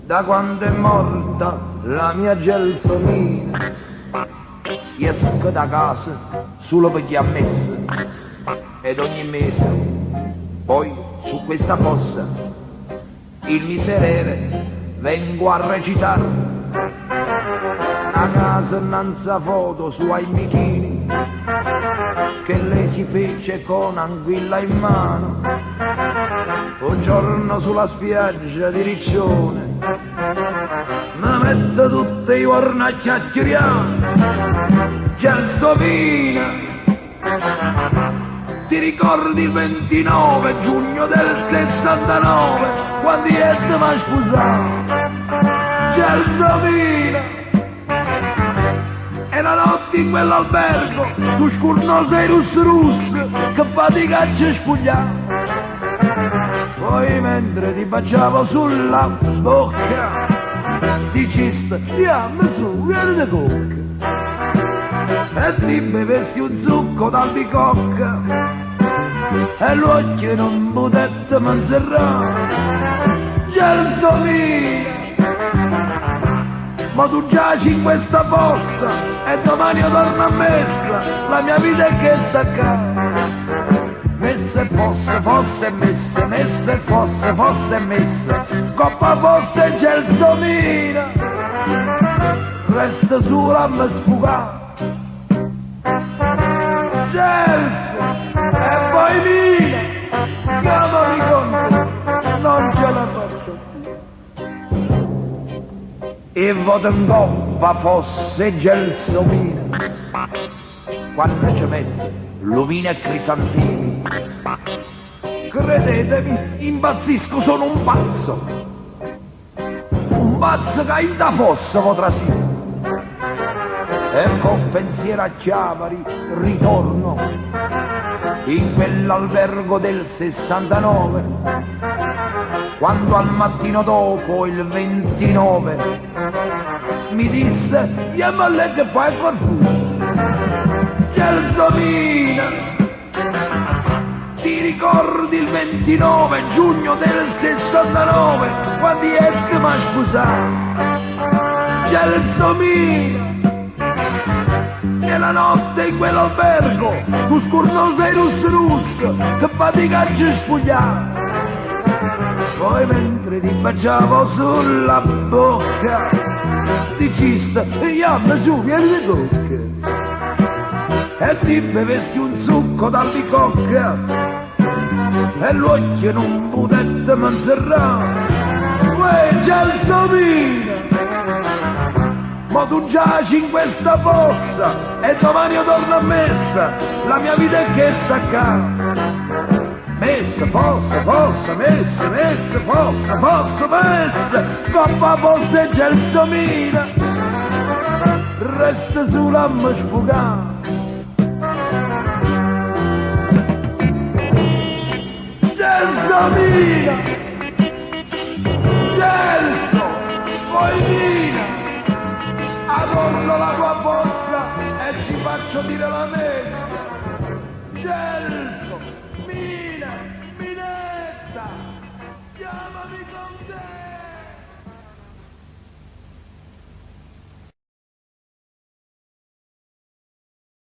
Da quando è morta la mia Gelsomina, esco da casa solo per gli ammessi, ed ogni mese poi su questa fossa il miserere vengo a recitare. A casa innanza foto su ai bikini che lei si fece con anguilla in mano, un giorno sulla spiaggia di Riccione mi metto tutti i giorni a chiacchierare. Gelsomina, ti ricordi il 29 giugno del 69 quando io ti mi sposato? Gelsomina, e la notte in quell'albergo tu scurno sei russo che fatica ci spugliamo. Poi mentre ti baciavo sulla bocca dicesti andiamo su, vieni da cocca, e ti bevesti un zucco d'albicocca e l'occhio non potette manzerrare. Gelsomina, ma tu giaci in questa fossa e domani io torno a messa, la mia vita è che sta qua. Messa e fosse, fosse e messa, messa e fosse, fosse e messa, coppa fosse Gelsomina, resta sola a me sfugare. Gelso, e poi Mina, chiamami con te, non ce la faccio più. E vado in coppa fosse Gelsomina, quando ci mette lumina e crisantini, credetemi, impazzisco, sono un pazzo che in da fossa potrà sì. E con pensiero a Chiavari ritorno in quell'albergo del 69, quando al mattino dopo il 29 mi disse andiamo a letto e poi ancora fu. Gelsomina, ti ricordi il 29 giugno del 69 quando io ti mi sposato? Gelsomina, e la notte in quell'albergo tu scurno sei russo che fatica ci spugliare. Poi mentre ti baciavo sulla bocca dicesti andiamo su, vieni di cocca, e ti bevesti un succo d'albicocca e l'occhio non potette manzerrare. Uè Gelsomina, ma tu giaci in questa fossa e domani io torno a messa, la mia vita è che sta qua. Messa, fossa, fossa, messa, messa, fossa, fossa, messa, coppa fossa Gelsomina, resta sola a me sfugare. Gelsomina, Gelso, poi Mina, adorno la tua fossa e ci faccio dire la messa. Gelso, Mina, Minetta, chiamami con te.